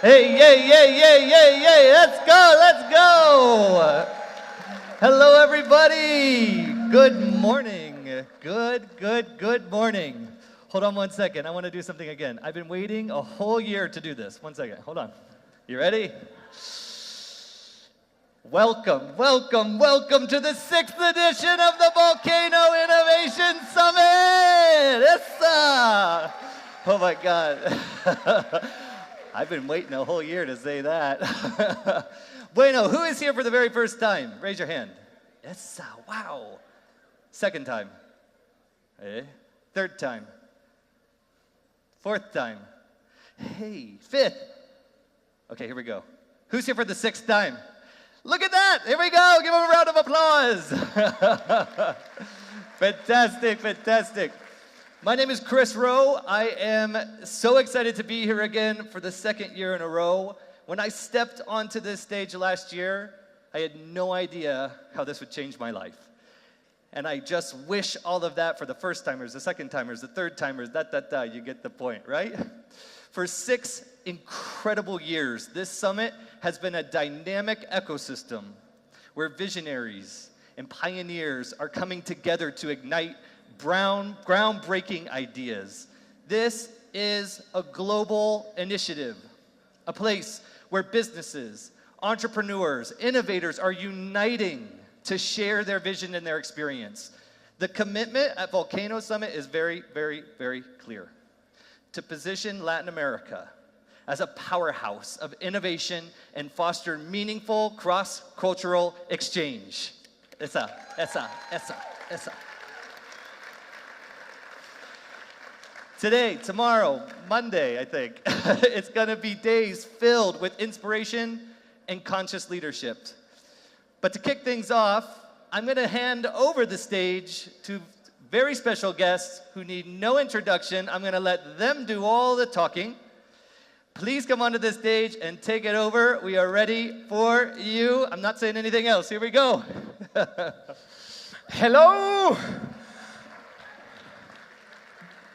Hey, yay, yay, yay, yay, yay. Let's go, let's go. Hello, everybody. Good morning. Good morning. Hold on one second. I want to do something again. I've been waiting a whole year to do this. One second. Hold on. You ready? Welcome to the 6th edition of the Volcano Innovation Summit. Oh my God. I've been waiting a whole year to say that. Bueno, who is here for the very first time? Raise your hand. Yes, wow. Second time. Hey. Third time. Fourth time. Hey, fifth. Okay, here we go. Who's here for the 6th time? Look at that! Here we go! Give him a round of applause! Fantastic, fantastic. My name is Chris Rowe. I am so excited to be here again for the 2nd year in a row. When I stepped onto this stage last year, I had no idea how this would change my life. And I just wish all of that for the first timers, the second timers, the third timers, you get the point, right? For 6 incredible years, this summit has been a dynamic ecosystem where visionaries and pioneers are coming together to ignite groundbreaking ideas. This is a global initiative, a place where businesses, entrepreneurs, innovators are uniting to share their vision and their experience. The commitment at Volcano Summit is very, very, very clear. To position Latin America as a powerhouse of innovation and foster meaningful cross-cultural exchange. Esa. Today, tomorrow, Monday, I think, it's gonna be days filled with inspiration and conscious leadership. But to kick things off, I'm gonna hand over the stage to very special guests who need no introduction. I'm gonna let them do all the talking. Please come onto the stage and take it over. We are ready for you. I'm not saying anything else. Here we go. Hello.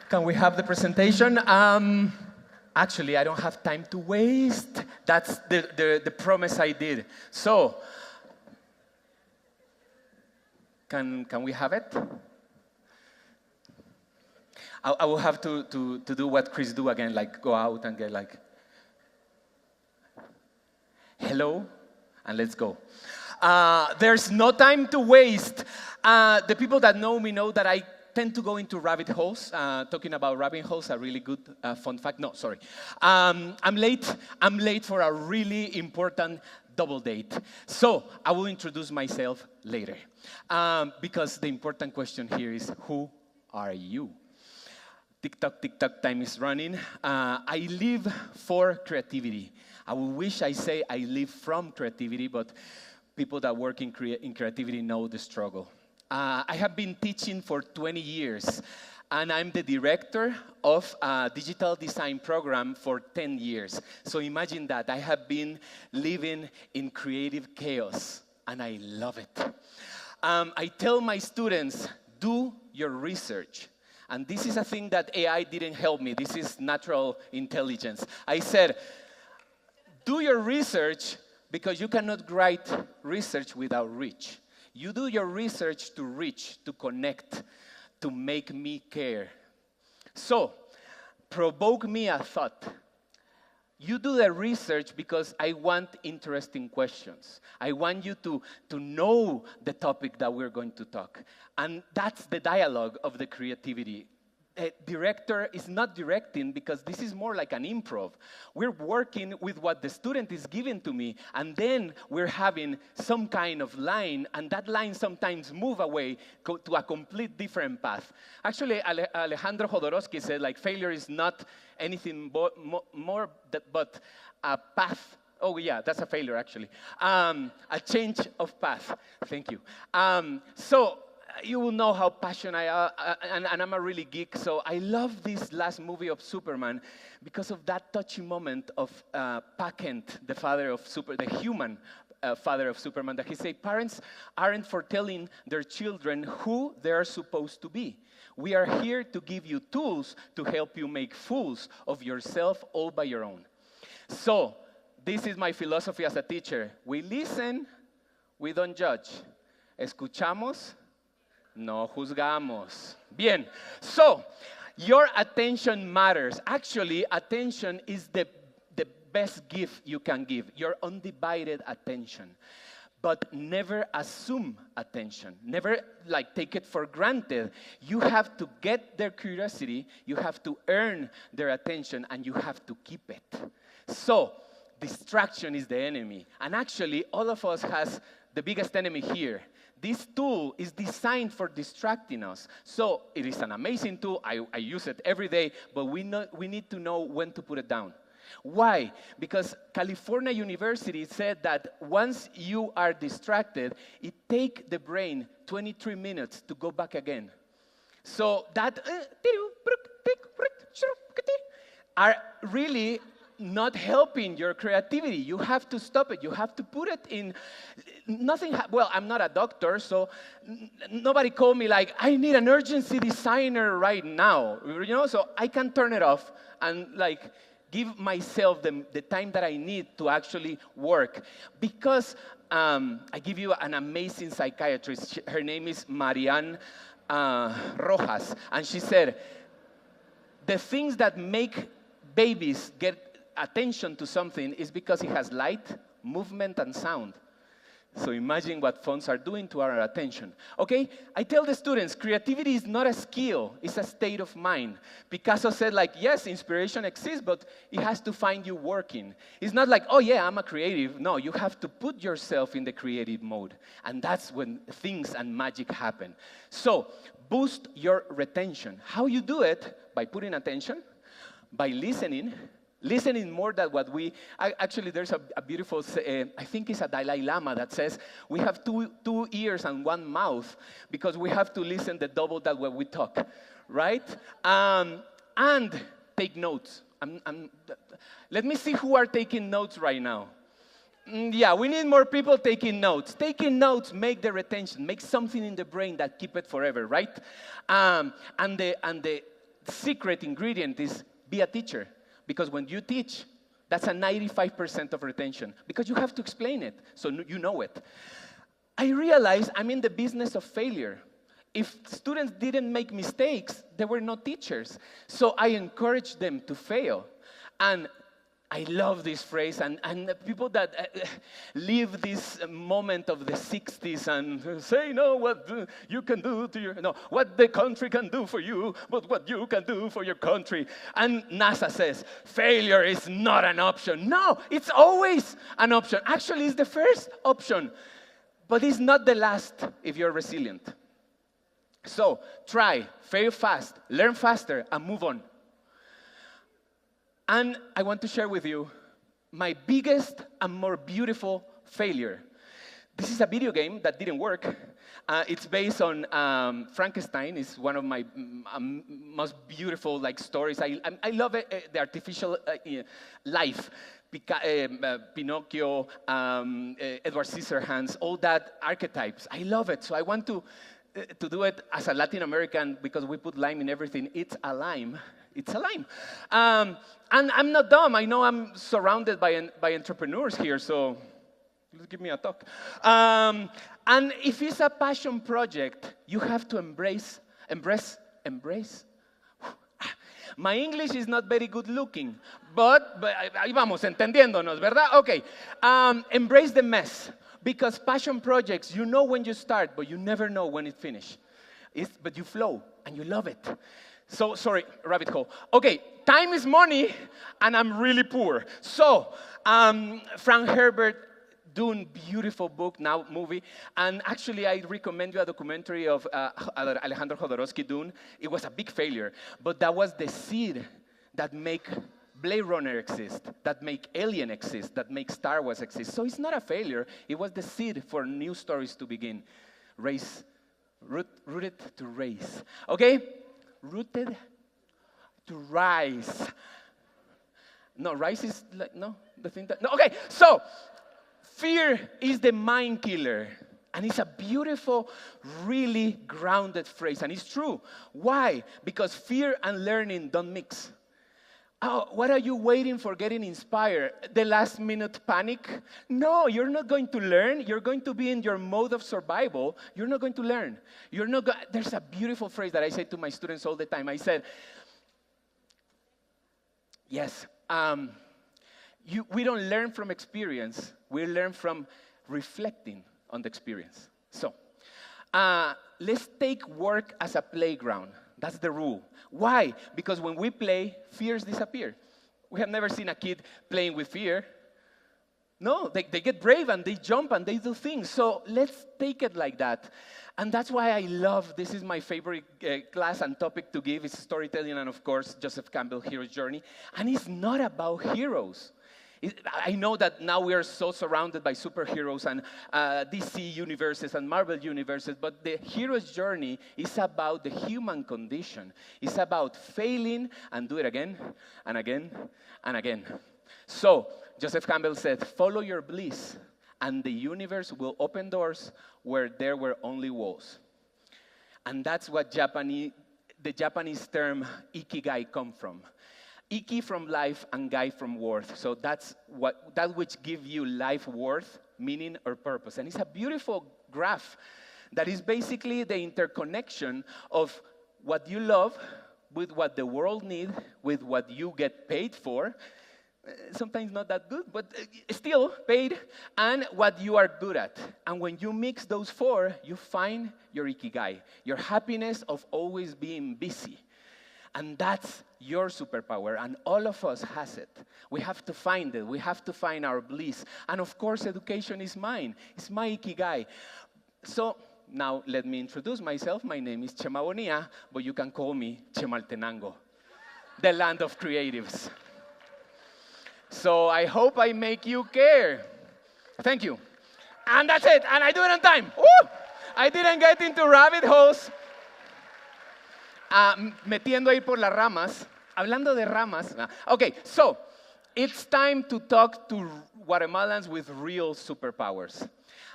Can we have the presentation? Actually, I don't have time to waste. That's the promise I did. So, can we have it? I will have to do what Chris do again, like go out and get like, hello, and let's go. There's no time to waste. The people that know me know that I tend to go into rabbit holes. Talking about rabbit holes, a really good fun fact. No, sorry. I'm late for a really important double date. So I will introduce myself later. Because the important question here is, who are you? Tick-tock, time is running. I live for creativity. I wish I say I live from creativity, but people that work in creativity know the struggle. I have been teaching for 20 years, and I'm the director of a digital design program for 10 years. So imagine that. I have been living in creative chaos, and I love it. I tell my students, do your research. And this is a thing that AI didn't help me. This is natural intelligence. I said, do your research because you cannot write research without reach. You do your research to reach, to connect, to make me care. So, provoke me a thought. You do the research because I want interesting questions. I want you to know the topic that we're going to talk. And that's the dialogue of the creativity. A director is not directing because this is more like an improv. We're working with what the student is giving to me, and then we're having some kind of line, and that line sometimes move away to a complete different path. Actually, Alejandro Jodorowsky said, like, failure is not anything but a path. Oh, yeah, that's a failure, actually. A change of path. Thank you. So, you will know how passionate I am, and I'm a really geek, so I love this last movie of Superman because of that touching moment of Kent, the father of the human father of Superman, that he said, parents aren't for telling their children who they're supposed to be. We are here to give you tools to help you make fools of yourself all by your own. So, This is my philosophy as a teacher. We listen, we don't judge. Escuchamos, no juzgamos. Bien. So, your attention matters. Actually, attention is the best gift you can give. Your undivided attention. But never assume attention. Never take it for granted. You have to get their curiosity, you have to earn their attention, and you have to keep it. So, distraction is the enemy. And actually, all of us has the biggest enemy here. This tool is designed for distracting us. So, it is an amazing tool. I use it every day, but we need to know when to put it down. Why? Because California University said that once you are distracted, it takes the brain 23 minutes to go back again. So that are really not helping your creativity. You have to stop it. You have to put it in. Well, I'm not a doctor, so nobody called me like, I need an urgency designer right now. So I can turn it off and give myself the time that I need to actually work. Because I give you an amazing psychiatrist. Her name is Marianne Rojas. And she said, the things that make babies get attention to something is because it has light, movement, and sound. So imagine what phones are doing to our attention. Okay, I tell the students, creativity is not a skill, it's a state of mind. Picasso said yes, inspiration exists, but it has to find you working. It's not oh yeah, I'm a creative. No, you have to put yourself in the creative mode. And that's when things and magic happen. So, boost your retention. How you do it? By putting attention, by listening more than what actually there's a beautiful, I think it's a Dalai Lama that says, we have two ears and one mouth because we have to listen the double that when we talk, right? And take notes. Let me see who are taking notes right now. Yeah, we need more people taking notes. Taking notes make the retention, make something in the brain that keep it forever, right? And the secret ingredient is be a teacher. Because when you teach, that's a 95% of retention. Because you have to explain it, so you know it. I realize I'm in the business of failure. If students didn't make mistakes, they were not teachers. So I encourage them to fail. And I love this phrase, and the people that live this moment of the 60s and say, no, what you can do to what the country can do for you, but what you can do for your country. And NASA says, failure is not an option. No, it's always an option. Actually, it's the first option, but it's not the last if you're resilient. So try, fail fast, learn faster, and move on. And I want to share with you my biggest and more beautiful failure. This is a video game that didn't work. It's based on Frankenstein. It's one of my most beautiful stories. I love it, the artificial life. Pinocchio, Edward Scissorhands, all that archetypes. I love it. So I want to do it as a Latin American because we put lime in everything. It's a lime. It's a lime. And I'm not dumb. I know I'm surrounded by entrepreneurs here, so let's give me a talk. And if it's a passion project, you have to embrace. My English is not very good looking, but ahí vamos, entendiéndonos, ¿verdad? Okay. Embrace the mess. Because passion projects, you know when you start, but you never know when it finishes. But you flow, and you love it. So, sorry, rabbit hole. Okay, time is money, and I'm really poor. So, Frank Herbert, Dune, beautiful book, now movie. And actually, I recommend you a documentary of Alejandro Jodorowsky, Dune. It was a big failure, but that was the seed that make Blade Runner exist, that make Alien exist, that make Star Wars exist. So it's not a failure. It was the seed for new stories to begin. Rooted to race. Okay? Rooted to rise. No, rise is the thing that, no, okay. So, fear is the mind killer. And it's a beautiful, really grounded phrase. And it's true. Why? Because fear and learning don't mix. Oh, what are you waiting for getting inspired? The last minute panic? No, you're not going to learn. You're going to be in your mode of survival. You're not going to learn. There's a beautiful phrase that I say to my students all the time. I said, yes, we don't learn from experience. We learn from reflecting on the experience. So, let's take work as a playground. That's the rule. Why? Because when we play, fears disappear. We have never seen a kid playing with fear. No, they get brave and they jump and they do things. So let's take it like that. And that's why I love, this is my favorite class and topic to give, is storytelling and of course, Joseph Campbell's Hero's Journey. And it's not about heroes. I know that now we are so surrounded by superheroes and DC universes and Marvel universes, but the hero's journey is about the human condition. It's about failing and do it again and again and again. So, Joseph Campbell said, follow your bliss, and the universe will open doors where there were only walls. And that's what the Japanese term ikigai come from. Iki from life and gai from worth. So that which gives you life worth, meaning or purpose. And it's a beautiful graph that is basically the interconnection of what you love with what the world needs, with what you get paid for. Sometimes not that good, but still paid, and what you are good at. And when you mix those four, you find your ikigai, your happiness of always being busy. And that's your superpower, and all of us has it. We have to find it. We have to find our bliss. And of course, education is mine. It's my ikigai. So now let me introduce myself. My name is Chema Bonilla, but you can call me Chemaltenango, the land of creatives. So I hope I make you care. Thank you. And that's it. And I do it on time. Woo! I didn't get into rabbit holes. Metiendo ahí por las ramas. Hablando de ramas. Okay, so it's time to talk to Guatemalans with real superpowers.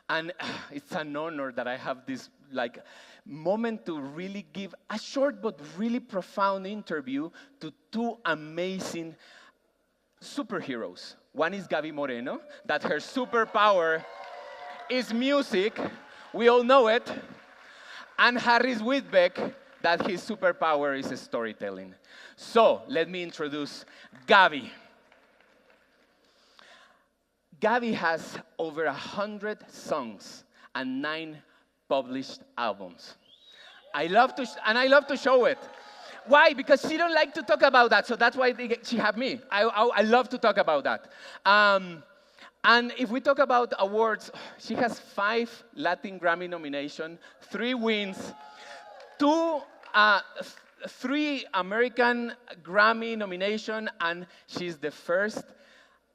And it's an honor that I have this moment to really give a short but really profound interview to two amazing superheroes. One is Gaby Moreno, that her superpower is music. We all know it. And Harris Whitbeck, that his superpower is storytelling. So, let me introduce Gaby. Gaby has over 100 songs and 9 published albums. I love to show it. Why? Because she don't like to talk about that, so that's why she have me. I love to talk about that. And if we talk about awards, she has 5 Latin Grammy nominations, 3 wins, 3 American Grammy nominations, and she's the first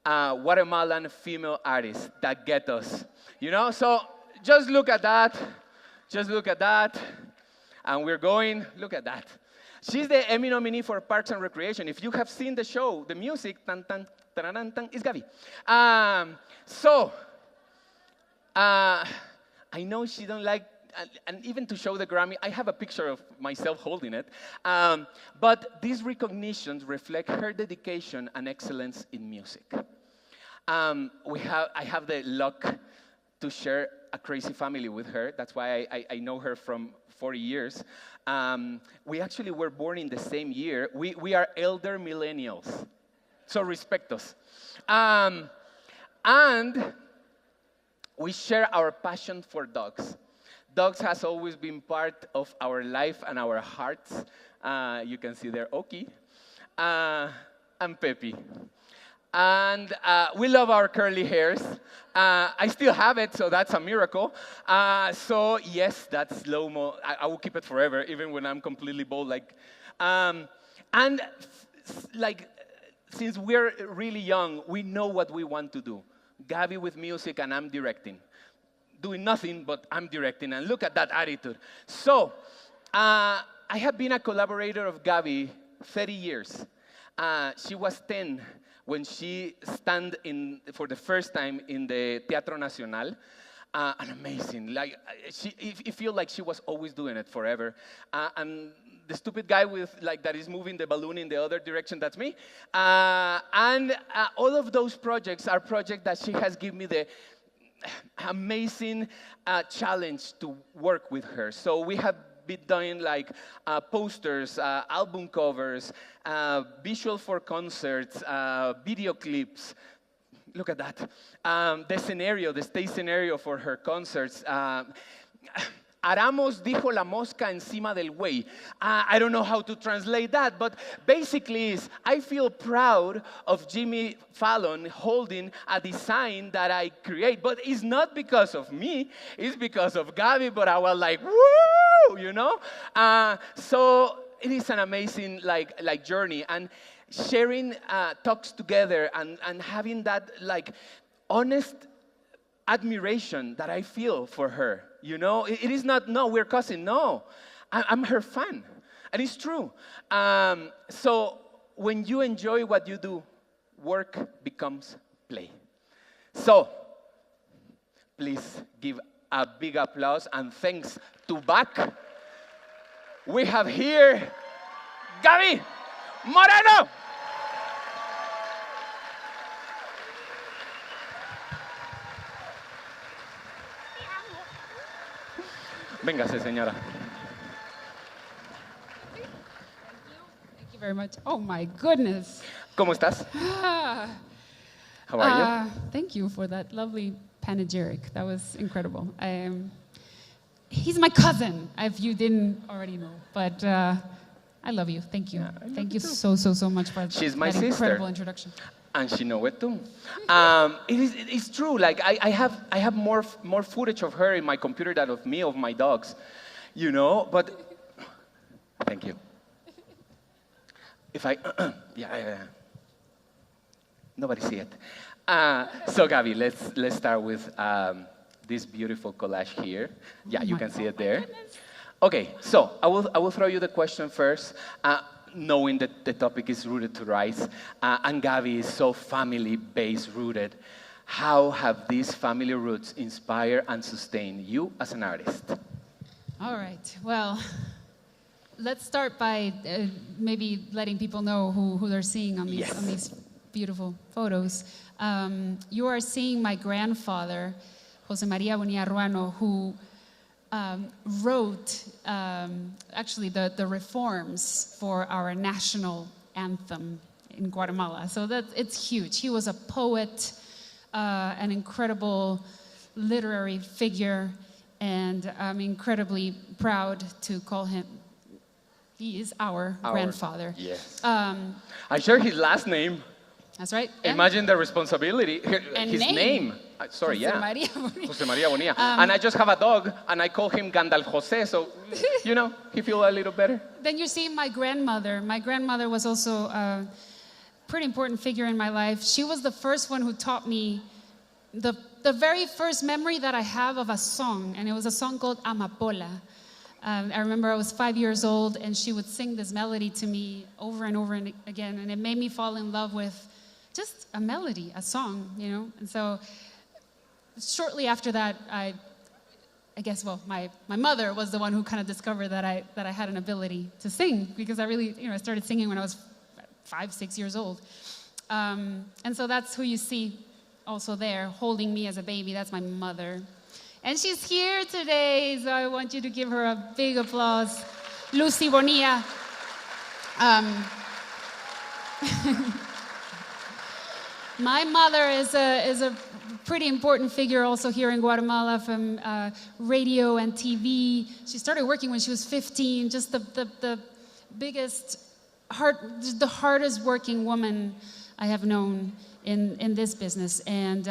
Guatemalan female artist that get us. You know, so just look at that. Just look at that. And we're going, look at that. She's the Emmy nominee for Parks and Recreation. If you have seen the show, the music, tan, tan, tan, tan, is Gaby. I know she don't like, and even to show the Grammy, I have a picture of myself holding it. But these recognitions reflect her dedication and excellence in music. I have the luck to share a crazy family with her. That's why I know her from 40 years. We actually were born in the same year. We are elder millennials, so respect us. And we share our passion for dogs. Dogs has always been part of our life and our hearts. You can see there Oki and Pepe. And we love our curly hairs. I still have it, so that's a miracle. So yes, that's slow-mo. I will keep it forever, even when I'm completely bald. Since we're really young, we know what we want to do. Gaby with music, and I'm directing. Doing nothing, but I'm directing. And look at that attitude. So I have been a collaborator of Gaby 30 years. She was 10 when she stand for the first time in the Teatro Nacional. And amazing. It feel like she was always doing it forever. And the stupid guy with that is moving the balloon in the other direction, that's me. And all of those projects are projects that she has given me the amazing challenge to work with her. So we have been doing posters, album covers, visual for concerts, video clips. Look at that. The stage scenario for her concerts. Aramos dijo la mosca encima del güey. I don't know how to translate that, but basically I feel proud of Jimmy Fallon holding a design that I create, but it's not because of me, it's because of Gaby, but I was like, woo, you know? So it is an amazing journey, and sharing talks together and having that honest admiration that I feel for her. You know, it is not, no, we're cousin. No, I'm her fan. And it's true. So when you enjoy what you do, work becomes play. So please give a big applause and thanks to back. We have here Gaby Moreno. Véngase, señora. Thank you very much. Oh my goodness. ¿Cómo estás? How are you? Thank you for that lovely panegyric. That was incredible. He's my cousin, if you didn't already know. But I love you. Thank you. Yeah, Thank you so much for She's my that sister. incredible introduction. And she know it too. It's true. I have more footage of her in my computer than of me, of my dogs, you know. But thank you. If I yeah. Nobody see it. So Gaby, let's start with this beautiful collage here. Yeah, you can see it there. Okay, so I will throw you the question first. Knowing that the topic is rooted to rice, and Gaby is so family-based rooted, how have these family roots inspired and sustained you as an artist? All right. Well, let's start by maybe letting people know who they're seeing on these beautiful photos. You are seeing my grandfather, Jose Maria Bonilla Ruano, who wrote actually the reforms for our national anthem in Guatemala. So it's huge. He was a poet, an incredible literary figure, and I'm incredibly proud to call him. He is our grandfather. Yes. I share his last name. That's right. Imagine the responsibility. His name. Sorry, Jose Maria Bonilla. Jose Maria Bonilla. And I just have a dog, and I call him Gandalf Jose, so, you know, he feels a little better. Then you see my grandmother. My grandmother was also a pretty important figure in my life. She was the first one who taught me the very first memory that I have of a song, and it was a song called Amapola. I remember I was 5 years old, and she would sing this melody to me over and over and again, and it made me fall in love with just a melody, a song, you know. And so shortly after that, I guess, well, my mother was the one who kind of discovered that I had an ability to sing, because I really, I started singing when I was 5, 6 years old. And so that's who you see also there, holding me as a baby. That's my mother. And she's here today, so I want you to give her a big applause. Lucy Bonilla. My mother is a pretty important figure also here in Guatemala, from radio and TV. She started working when she was 15, just the biggest, the hardest working woman I have known in this business, and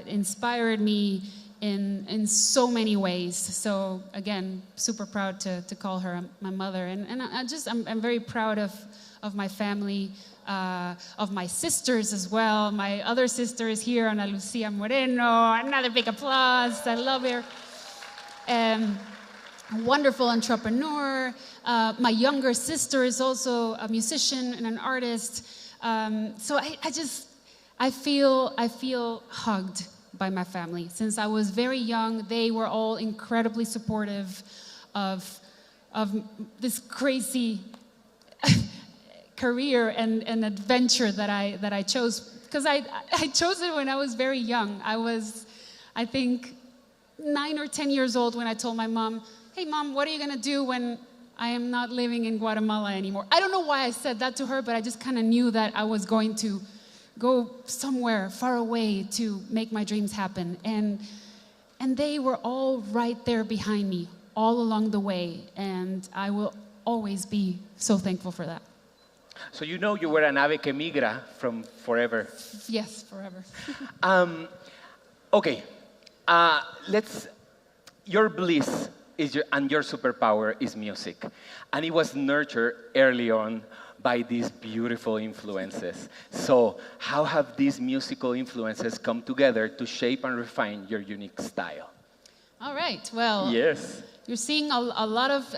inspired me in so many ways. So again, super proud to call her my mother, and I'm very proud of my family, of my sisters as well. My other sister is here, Ana Lucia Moreno. Another big applause. I love her. A wonderful entrepreneur. My younger sister is also a musician and an artist. So I feel hugged by my family. Since I was very young, they were all incredibly supportive of this crazy career and adventure that I chose, because I chose it when I was very young. I was, I think, 9 or 10 years old when I told my mom, "Hey mom, what are you gonna do when I am not living in Guatemala anymore?" I don't know why I said that to her, but I just kind of knew that I was going to go somewhere far away to make my dreams happen. And they were all right there behind me all along the way, and I will always be so thankful for that. So you know you were an ave que migra from forever. Yes, forever. Okay, your bliss and your superpower is music. And it was nurtured early on by these beautiful influences. So how have these musical influences come together to shape and refine your unique style? All right, well, yes. You're seeing a lot of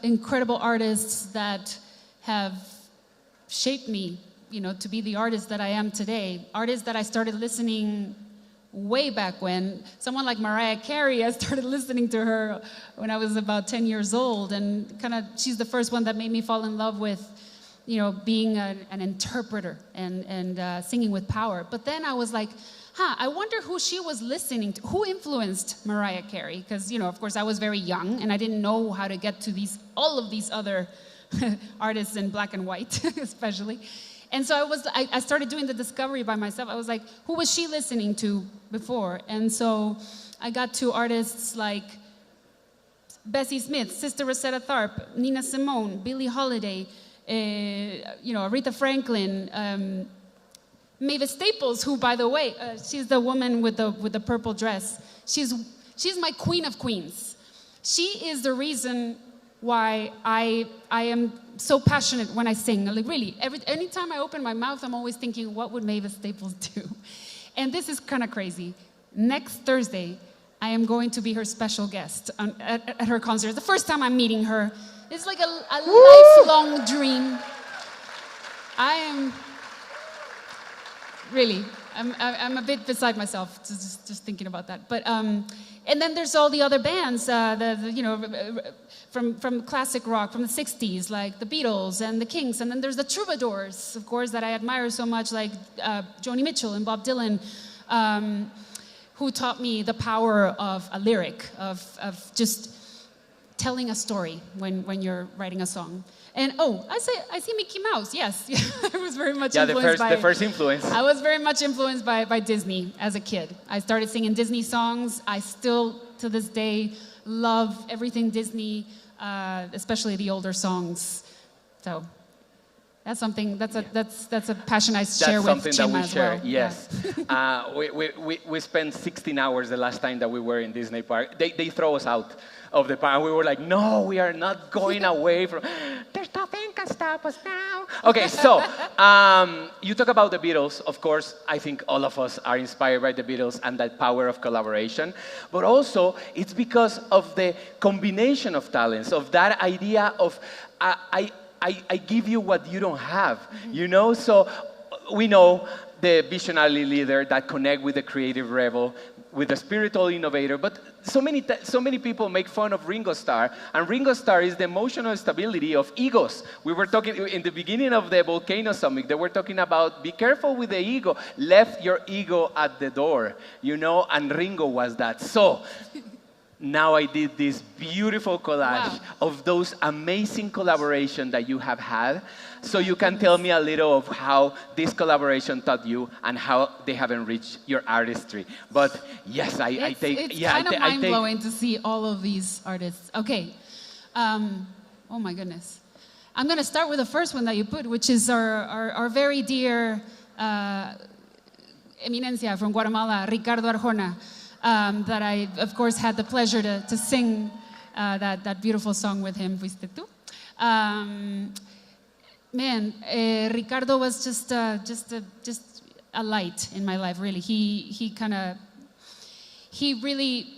incredible artists that have shaped me, to be the artist that I am today. Artists that I started listening way back when. Someone like Mariah Carey, I started listening to her when I was about 10 years old, and she's the first one that made me fall in love with, being an interpreter and singing with power. But then I was like, I wonder who she was listening to, who influenced Mariah Carey, because, of course, I was very young, and I didn't know how to get to all of these other artists in black and white, especially. And so I started doing the discovery by myself. I was like, who was she listening to before? And so I got to artists like Bessie Smith, Sister Rosetta Tharpe, Nina Simone, Billie Holiday, Aretha Franklin, Mavis Staples, who, by the way, she's the woman with the purple dress. She's my queen of queens. She is the reason why I am so passionate when I sing. Like, really, anytime I open my mouth, I'm always thinking, what would Mavis Staples do? And this is kind of crazy. Next Thursday, I am going to be her special guest at her concert. It's the first time I'm meeting her. It's like a lifelong dream. I am really, I'm a bit beside myself just thinking about that. But and then there's all the other bands, from classic rock from the 60s, like the Beatles and the Kinks. And then there's the troubadours, of course, that I admire so much, like Joni Mitchell and Bob Dylan, who taught me the power of a lyric, of just telling a story when you're writing a song. And I see Mickey Mouse. Yes, I was very much influenced by the first influence. I was very much influenced by Disney as a kid. I started singing Disney songs. I still, to this day, love everything Disney, especially the older songs. So that's something. That's a passion I share with Chima as well. Yes. Yeah. We spent 16 hours the last time that we were in Disney Park. They throw us out of the park. We were like, no, we are not going away from. There's nothing can stop us now. Okay, so you talk about the Beatles. Of course, I think all of us are inspired by the Beatles and that power of collaboration. But also, it's because of the combination of talents, of that idea of I give you what you don't have, So we know the visionary leader that connect with the creative rebel, with the spiritual innovator. But so many people make fun of Ringo Starr, and Ringo Starr is the emotional stability of egos. We were talking in the beginning of the Volcano Summit. They were talking about be careful with the ego. Left your ego at the door, And Ringo was that. So. Now I did this beautiful collage of those amazing collaborations that you have had. So you can tell me a little of how this collaboration taught you and how they have enriched your artistry. But yes, It's kind of mind-blowing to see all of these artists. Okay. Oh my goodness. I'm going to start with the first one that you put, which is our very dear eminencia from Guatemala, Ricardo Arjona. That I, of course, had the pleasure to sing that beautiful song with him, Fuiste Tú. Ricardo was just a light in my life, really. He really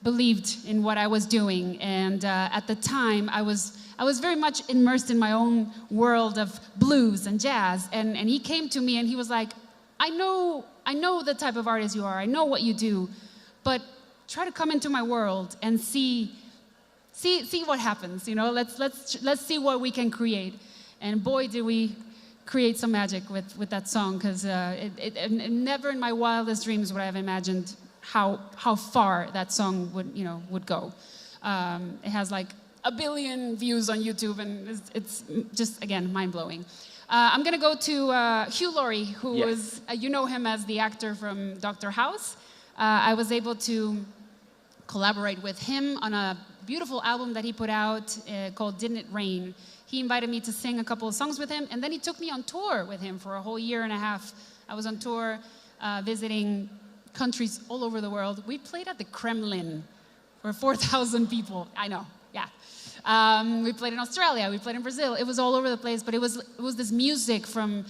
believed in what I was doing, and at the time, I was very much immersed in my own world of blues and jazz, and he came to me and he was like, I know the type of artist you are. I know what you do, but try to come into my world and see see what happens. Let's see what we can create. And boy, did we create some magic with that song, because never in my wildest dreams would I have imagined how far that song would go. It has like 1 billion views on YouTube, and it's just, again, mind-blowing. I'm going to go to Hugh Laurie, who is, you know him as the actor from Dr. House. I was able to collaborate with him on a beautiful album that he put out called Didn't It Rain. He invited me to sing a couple of songs with him, and then he took me on tour with him for a whole year and a half. I was on tour visiting countries all over the world. We played at the Kremlin for 4,000 people. I know, yeah. We played in Australia, we played in Brazil. It was all over the place, but it was this music from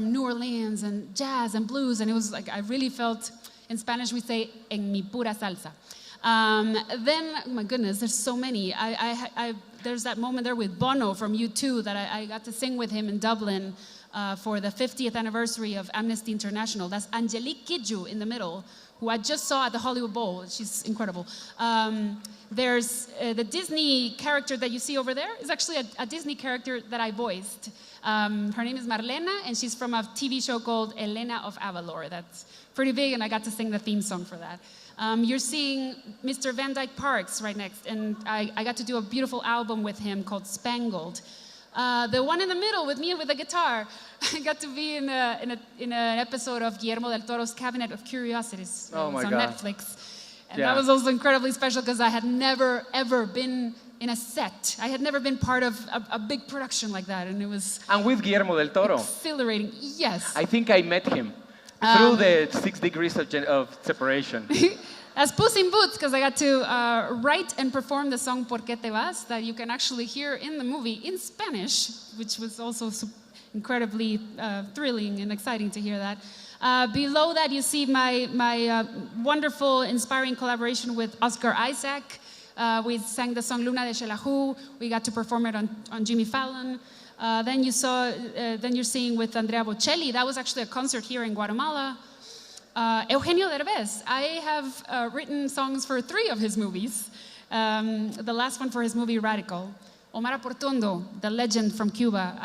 New Orleans and jazz and blues, and it was like, I really felt, in Spanish we say, en mi pura salsa. Then, oh my goodness, there's so many. There's that moment there with Bono from U2 that I got to sing with him in Dublin for the 50th anniversary of Amnesty International. That's Angelique Kidjo in the middle, who I just saw at the Hollywood Bowl. She's incredible. There's the Disney character that you see over there is actually a Disney character that I voiced. Her name is Marlena, and she's from a TV show called Elena of Avalor. That's pretty big, and I got to sing the theme song for that. You're seeing Mr. Van Dyke Parks right next, and I got to do a beautiful album with him called Spangled. The one in the middle with me with a guitar, I got to be in an episode of Guillermo del Toro's Cabinet of Curiosities. Oh my on God. Netflix. And that was also incredibly special because I had never, ever been in a set. I had never been part of a big production like that, and it was... And with Guillermo del Toro. Exhilarating, yes. I think I met him through the 6 degrees of separation. As Puss in Boots, because I got to write and perform the song Por qué te vas, that you can actually hear in the movie in Spanish, which was also incredibly thrilling and exciting to hear that. Below that, you see my wonderful, inspiring collaboration with Oscar Isaac. We sang the song Luna de Xelajú. We got to perform it on Jimmy Fallon. Then you're seeing with Andrea Bocelli. That was actually a concert here in Guatemala. Eugenio Derbez. I have written songs for 3 of his movies. The last one for his movie Radical. Omar Portuondo, the legend from Cuba.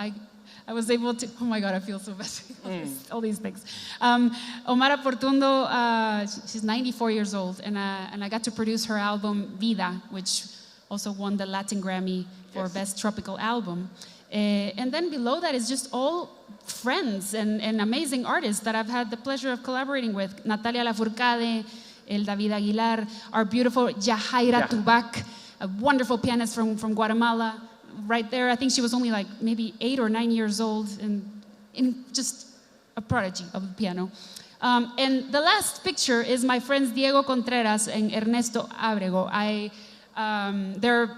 I was able to, oh my God, I feel so bad. All these things. Omar Portuondo, she's 94 years old, and I got to produce her album Vida, which also won the Latin Grammy for Best Tropical Album. And then below that is just all friends and amazing artists that I've had the pleasure of collaborating with. Natalia Lafourcade, El David Aguilar, our beautiful Yahaira Tubac, a wonderful pianist from Guatemala. Right there, I think she was only like maybe 8 or 9 years old, and just a prodigy of the piano. And the last picture is my friends Diego Contreras and Ernesto Abrego. They're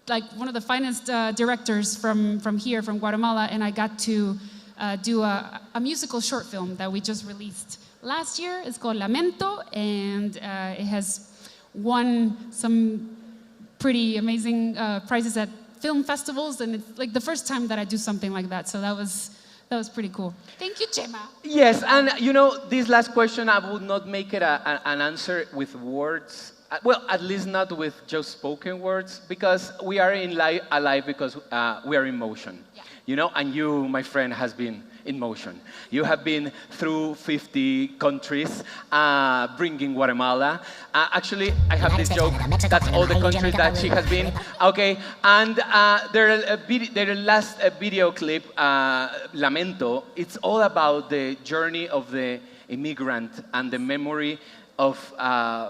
like one of the finest directors from here, from Guatemala, and I got to do a musical short film that we just released last year. It's called Lamento, and it has won some pretty amazing prizes at film festivals, and it's like the first time that I do something like that, so that was pretty cool. Thank you, Chema. Yes, and this last question, I would not make it an answer with words. Well, at least not with just spoken words, because we are alive because we are in motion. Yeah. And you, my friend, has been in motion. You have been through 50 countries, bringing Guatemala. Actually, I have this joke. That's all the countries that she has been. Okay, and their last video clip, Lamento, it's all about the journey of the immigrant and the memory of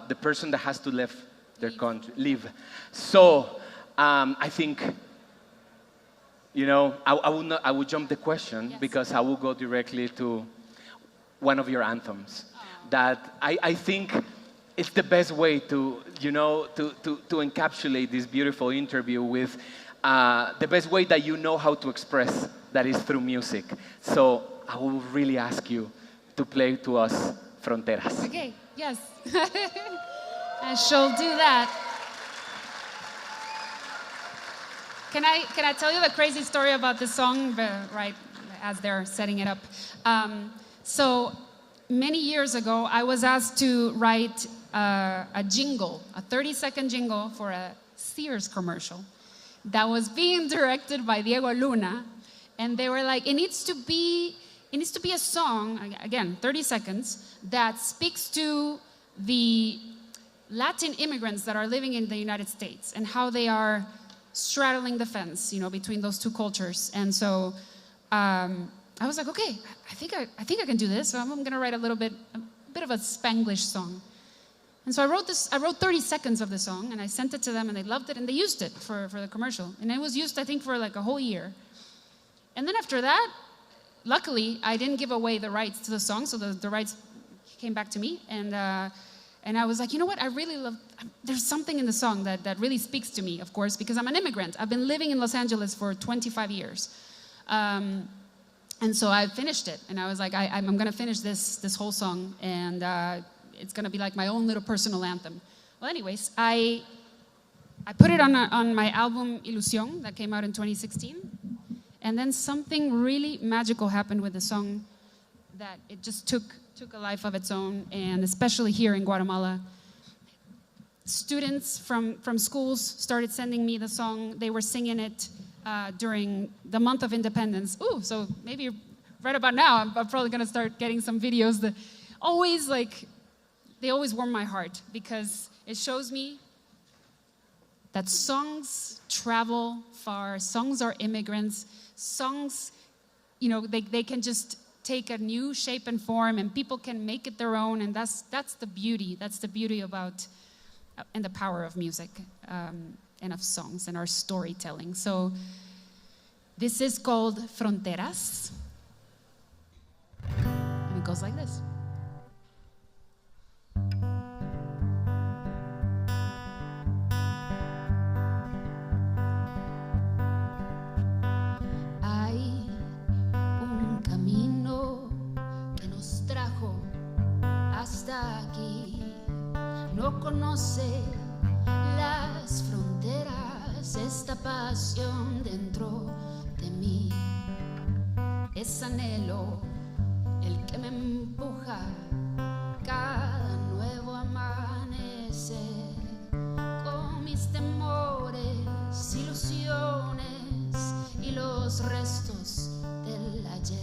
the person that has to leave their country, So I think, I would jump the question because I will go directly to one of your anthems. That I think it's the best way to encapsulate this beautiful interview with the best way that you know how to express, that is through music. So I will really ask you to play to us Fronteras. Okay, yes. I shall do that. Can I tell you the crazy story about this song, right as they're setting it up? So many years ago, I was asked to write a jingle, a 30-second jingle for a Sears commercial that was being directed by Diego Luna. And they were like, it needs to be a song, again, 30 seconds, that speaks to the Latin immigrants that are living in the United States and how they are straddling the fence, between those two cultures. And so I was like, okay, I think I can do this. So I'm going to write a bit of a Spanglish song. And so I wrote 30 seconds of the song, and I sent it to them, and they loved it, and they used it for the commercial. And it was used, I think, for like a whole year. And then after that, luckily, I didn't give away the rights to the song, so the rights came back to me. And I was like, you know what? I really love, there's something in the song that really speaks to me, of course, because I'm an immigrant. I've been living in Los Angeles for 25 years. And so I finished it, and I was like, I'm going to finish this whole song, and it's going to be like my own little personal anthem. Well, anyways, I put it on my album Ilusión that came out in 2016. And then something really magical happened with the song that it just took a life of its own, and especially here in Guatemala. Students from schools started sending me the song. They were singing it during the month of independence. Ooh, so maybe right about now, I'm probably gonna start getting some videos that they always warm my heart, because it shows me that songs travel far, songs are immigrants, songs, they can just take a new shape and form, and people can make it their own, and that's the beauty. That's the beauty about and the power of music and of songs and our storytelling. So this is called Fronteras, and it goes like this. Aquí no conoce las fronteras, esta pasión dentro de mí es anhelo el que me empuja cada nuevo amanecer, con mis temores, ilusiones y los restos del ayer.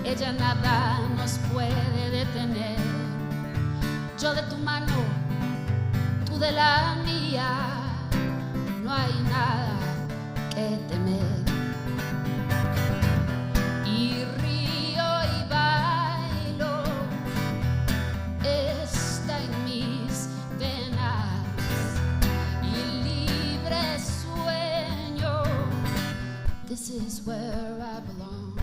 Ella nada nos puede detener. Yo de tu mano, tú de la mía, no hay nada que temer. Y río y bailo, está en mis venas, y libre sueño. This is where I belong.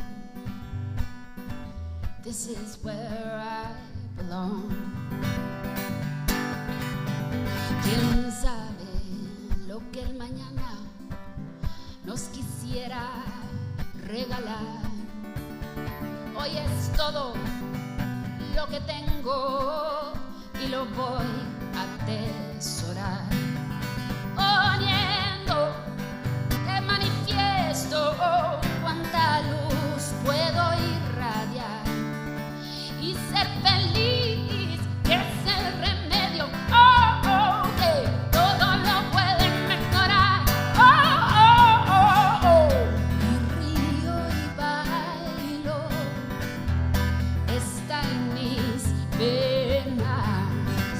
This is where I belong. ¿Quién sabe lo que el mañana nos quisiera regalar? Hoy es todo lo que tengo y lo voy a atesorar. Poniendo el manifiesto, cuánta luz puedo irradiar. Y ser feliz es el remedio, que todo lo puede mejorar, Y río y bailo, está en mis venas,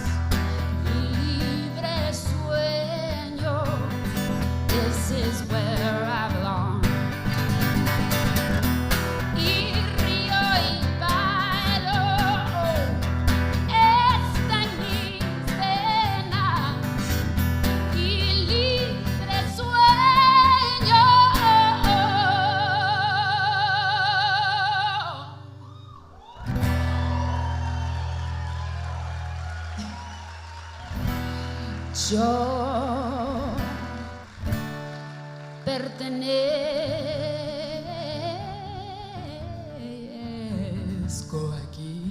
libre sueño, this is where I belong. pertenezco aquí.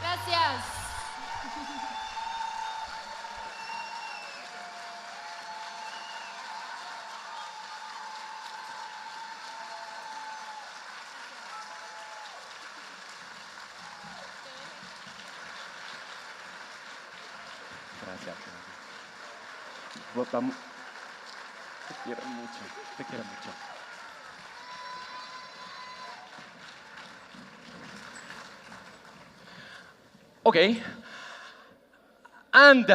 Gracias. Gracias. Votamos. Te quiero mucho. Te quiero mucho. Okay. And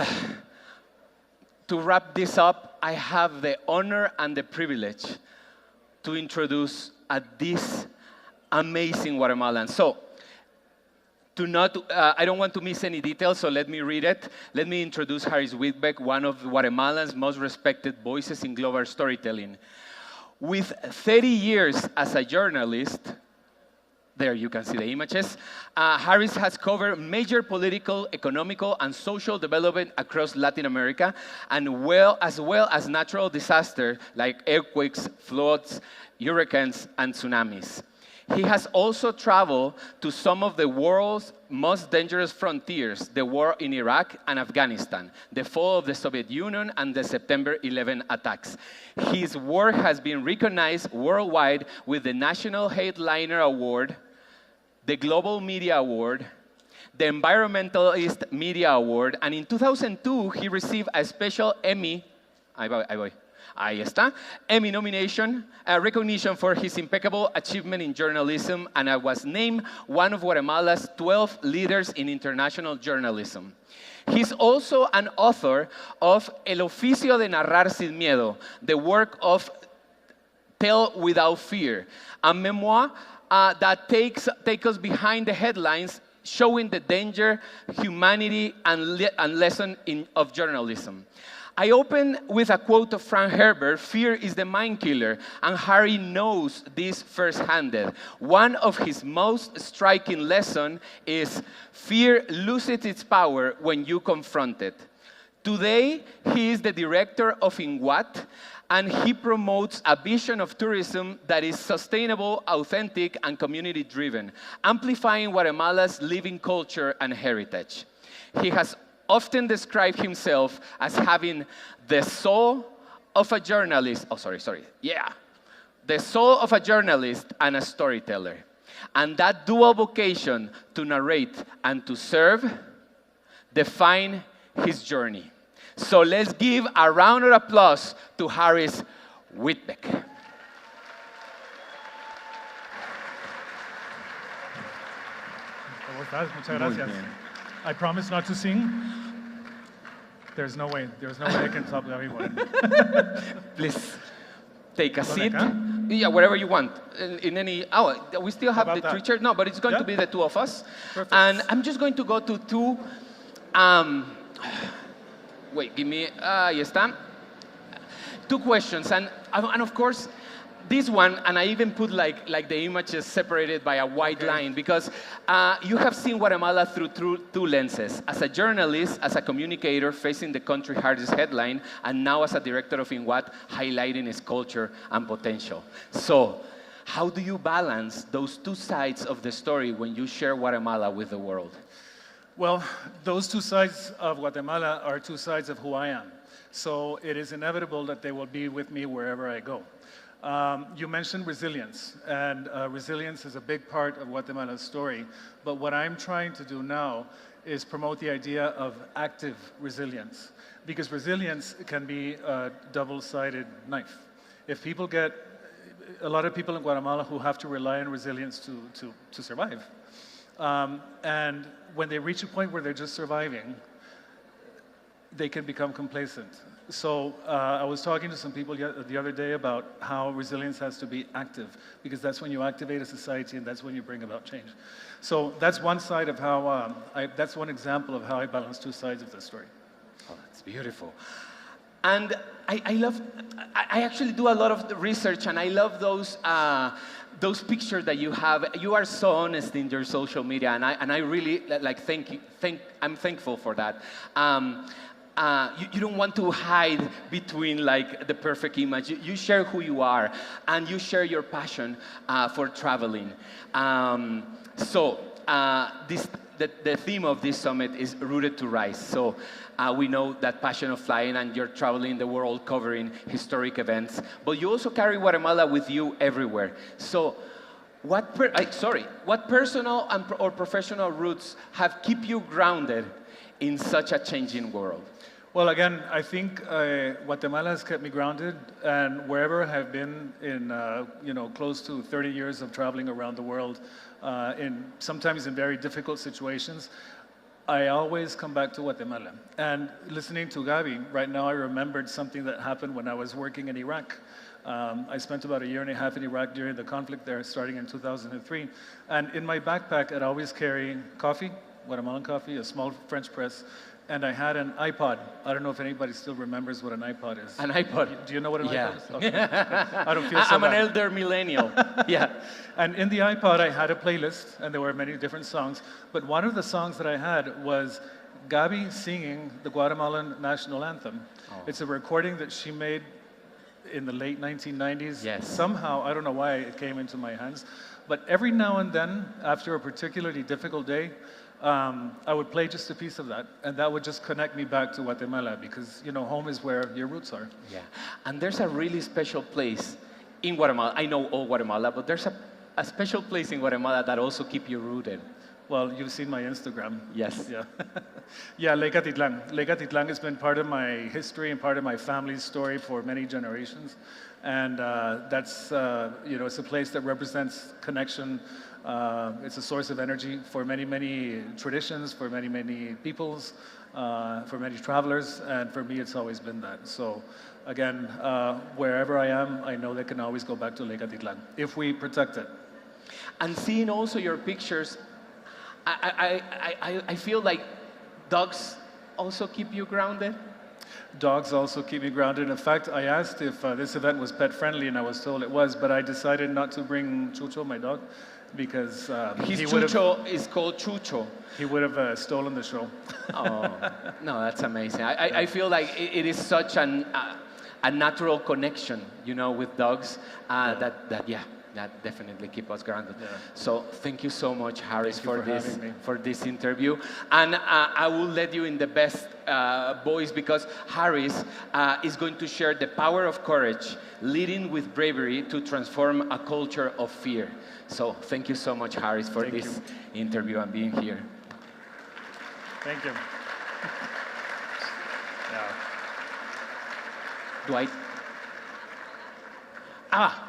to wrap this up, I have the honor and the privilege to introduce this amazing Guatemalan. So, I don't want to miss any details, so let me read it. Let me introduce Harris Whitbeck, one of Guatemalan's most respected voices in global storytelling. With 30 years as a journalist, there you can see the images, Harris has covered major political, economical, and social development across Latin America, and as well as natural disasters like earthquakes, floods, hurricanes, and tsunamis. He has also traveled to some of the world's most dangerous frontiers, the war in Iraq and Afghanistan, the fall of the Soviet Union, and the September 11 attacks. His work has been recognized worldwide with the National Headliner Award, the Global Media Award, the Environmentalist Media Award, and in 2002, he received a special Emmy, ahí está, Emmy nomination, a recognition for his impeccable achievement in journalism, and I was named one of Guatemala's 12 leaders in international journalism. He's also an author of El Oficio de Narrar Sin Miedo, the work of Tell Without Fear, a memoir that takes us behind the headlines, showing the danger, humanity, and lesson of journalism. I open with a quote of Frank Herbert, "Fear is the mind killer," and Harry knows this firsthand. One of his most striking lessons is fear loses its power when you confront it. Today, he is the director of INGUAT, and he promotes a vision of tourism that is sustainable, authentic, and community-driven, amplifying Guatemala's living culture and heritage. He has often described himself as having the soul of a journalist, the soul of a journalist and a storyteller. And that dual vocation to narrate and to serve define his journey. So let's give a round of applause to Harris Whitbeck. Muchas gracias. I promise not to sing. There's no way I can top Gaby Moreno. Please take a seat. Acá? Yeah, wherever you want. In any. Oh, we still have the three chairs. No, but it's going to be the two of us. Perfect. And I'm just going to go to two. Wait, give me. Ahí está. Two questions, and of course, this one, and I even put like the images separated by a white line, because you have seen Guatemala through two lenses: as a journalist, as a communicator facing the country's hardest headline, and now as a director of INGUAT, highlighting its culture and potential. So, how do you balance those two sides of the story when you share Guatemala with the world? Well, those two sides of Guatemala are two sides of who I am. So it is inevitable that they will be with me wherever I go. You mentioned resilience, and resilience is a big part of Guatemala's story. But what I'm trying to do now is promote the idea of active resilience, because resilience can be a double-sided knife. If people get, a lot of people in Guatemala who have to rely on resilience to survive. And when they reach a point where they're just surviving, they can become complacent. So I was talking to some people the other day about how resilience has to be active, because that's when you activate a society and that's when you bring about change. So that's one side of how, that's one example of how I balance two sides of the story. Oh, that's beautiful. And I actually do a lot of the research, and I love those pictures that you have. You are so honest in your social media, and I really I'm thankful for that. You don't want to hide between like the perfect image. You share who you are, and you share your passion for traveling. The theme of this summit is Rooted to Rise. So we know that passion of flying, and you're traveling the world covering historic events, but you also carry Guatemala with you everywhere. So what personal or professional roots have kept you grounded in such a changing world? Well, again, I think Guatemala has kept me grounded, and wherever I have been in, close to 30 years of traveling around the world, sometimes in very difficult situations, I always come back to Guatemala. And listening to Gaby, right now I remembered something that happened when I was working in Iraq. I spent about 1.5 years in Iraq during the conflict there, starting in 2003. And in my backpack, I'd always carry coffee, Guatemalan coffee, a small French press, and I had an iPod. I don't know if anybody still remembers what an iPod is. An iPod? Do you know what an Yeah. iPod is? Okay. I don't feel so I'm an bad. elder millennial. Yeah. And in the iPod, I had a playlist, and there were many different songs. But one of the songs that I had was Gaby singing the Guatemalan national anthem. Oh. It's a recording that she made in the late 1990s. Yes. Somehow, I don't know why it came into my hands, but every now and then, after a particularly difficult day, I would play just a piece of that, and that would just connect me back to Guatemala, because, home is where your roots are. Yeah. And there's a really special place in Guatemala. I know all Guatemala, but there's a special place in Guatemala that also keep you rooted. Well, you've seen my Instagram. Yes. Yeah. Yeah, Lake Atitlan. Lake Atitlan has been part of my history and part of my family's story for many generations. And that's, it's a place that represents connection. It's a source of energy for many, many traditions, for many, many peoples, for many travelers. And for me, it's always been that. So again, wherever I am, I know they can always go back to Lake Atitlan if we protect it. And seeing also your pictures, I feel like dogs also keep you grounded. Dogs also keep me grounded. In fact, I asked if this event was pet friendly, and I was told it was, but I decided not to bring Chucho, my dog, because his Chucho is called Chucho. He would have stolen the show. Oh, no, that's amazing. I feel like it is such a natural connection, with dogs, that definitely keep us grounded. Yeah. So thank you so much, Harris, for this interview. And I will let you in the best voice, because Harris is going to share the power of courage, leading with bravery to transform a culture of fear. So thank you so much, Harris, for this interview and being here. Thank you. Yeah. Do I? Oh.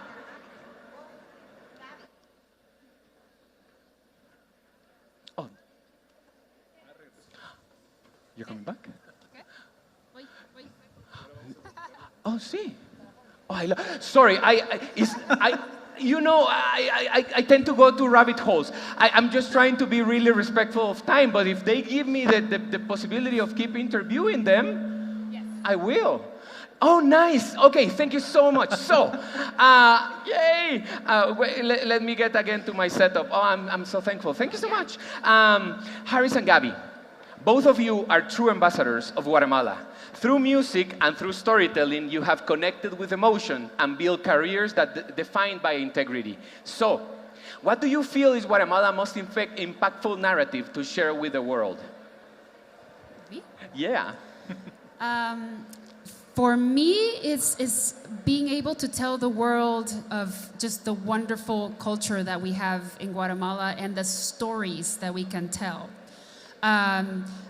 You're coming back? Oh, see. Oh, sorry. I tend to go to rabbit holes. I'm just trying to be really respectful of time. But if they give me the possibility of keep interviewing them, yes, I will. Oh, nice. Okay, thank you so much. So, yay. Let me get again to my setup. Oh, I'm so thankful. Thank you so much. Harris and Gaby, both of you are true ambassadors of Guatemala. Through music and through storytelling, you have connected with emotion and built careers that defined by integrity. So, what do you feel is Guatemala's most impactful narrative to share with the world? Me? Yeah. For me, it's being able to tell the world of just the wonderful culture that we have in Guatemala and the stories that we can tell.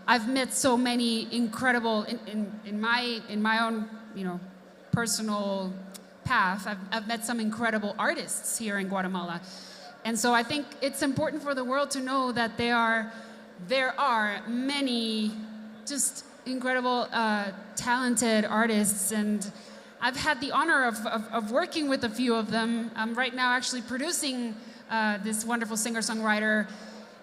I've met so many incredible in my own personal path. I've met some incredible artists here in Guatemala, and so I think it's important for the world to know that there are many just incredible, talented artists, and I've had the honor of working with a few of them. I'm right now actually producing this wonderful singer-songwriter,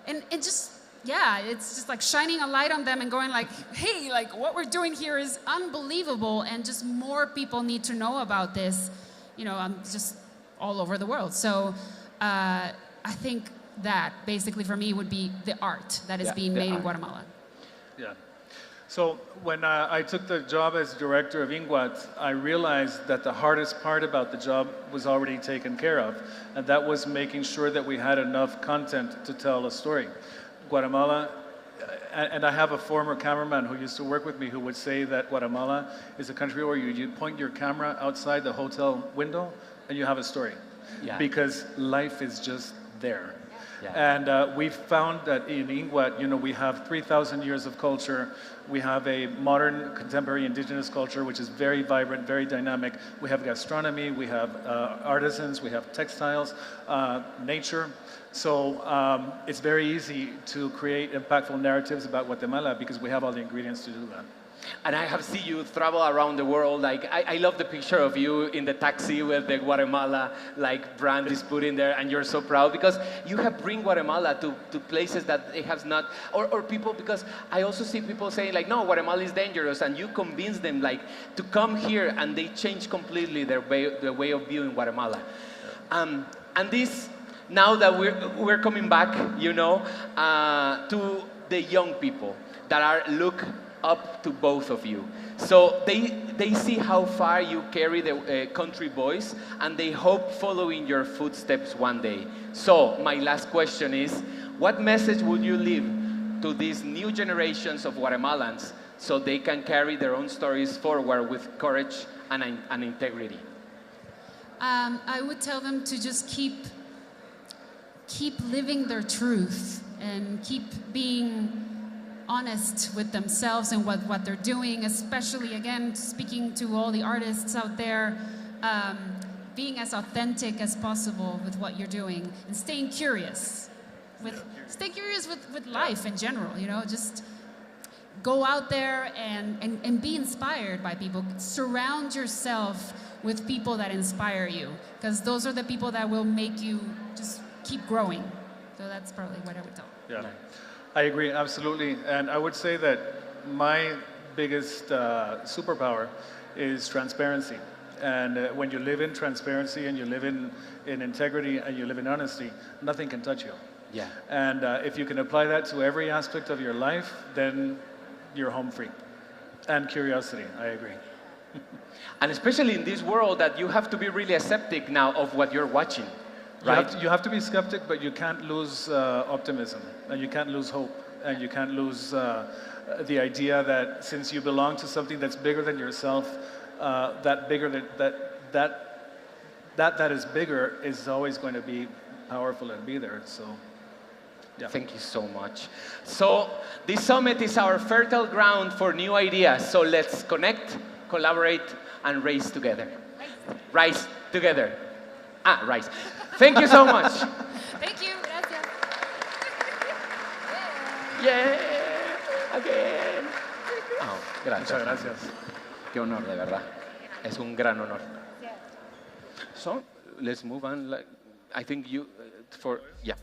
and just yeah, it's just like shining a light on them and going like, hey, like what we're doing here is unbelievable, and just more people need to know about this, you know, just all over the world. So I think that basically for me would be the art that is being made in Guatemala. Yeah. So when I took the job as director of INGWAT, I realized that the hardest part about the job was already taken care of, and that was making sure that we had enough content to tell a story. Guatemala, and I have a former cameraman who used to work with me who would say that Guatemala is a country where you point your camera outside the hotel window and you have a story. Yeah. Because life is just there. Yeah. And we've found that in INGWAT, you know, we have 3,000 years of culture. We have a modern, contemporary indigenous culture, which is very vibrant, very dynamic. We have gastronomy, we have artisans, we have textiles, nature. So it's very easy to create impactful narratives about Guatemala because we have all the ingredients to do that. And I have seen you travel around the world. Like I love the picture of you in the taxi with the Guatemala like brand is put in there, and you're so proud because you have bring Guatemala to places that it has not, or people, because I also see people saying like, no, Guatemala is dangerous, and you convince them like to come here, and they change completely their way of viewing Guatemala. And this, now that we're coming back, you know, to the young people that are look up to both of you. So they see how far you carry the country voice, and they hope follow in your footsteps one day. So my last question is, what message would you leave to these new generations of Guatemalans so they can carry their own stories forward with courage and integrity? I would tell them to just keep living their truth and keep being honest with themselves and what they're doing, especially, again, speaking to all the artists out there, being as authentic as possible with what you're doing and staying curious. Stay curious with life in general, you know, just go out there and be inspired by people. Surround yourself with people that inspire you, because those are the people that will make you just keep growing. So that's probably what I would tell. Yeah. I agree, absolutely. And I would say that my biggest superpower is transparency. And when you live in transparency and you live in integrity and you live in honesty, nothing can touch you. Yeah. And if you can apply that to every aspect of your life, then you're home free. And curiosity, I agree. And especially in this world that you have to be really skeptic now of what you're watching. Right? You have to be skeptic, but you can't lose optimism, and you can't lose hope, and you can't lose the idea that since you belong to something that's bigger than yourself, that is bigger is always going to be powerful and be there. So, yeah. Thank you so much. So this summit is our fertile ground for new ideas. So let's connect, collaborate, and race together. Rise together. Rise. Thank you so much. Thank you. Gracias. Yeah. Again. Oh, gracias. Muchas gracias. Qué honor, de verdad. Es un gran honor. So, let's move on. I think you, yeah.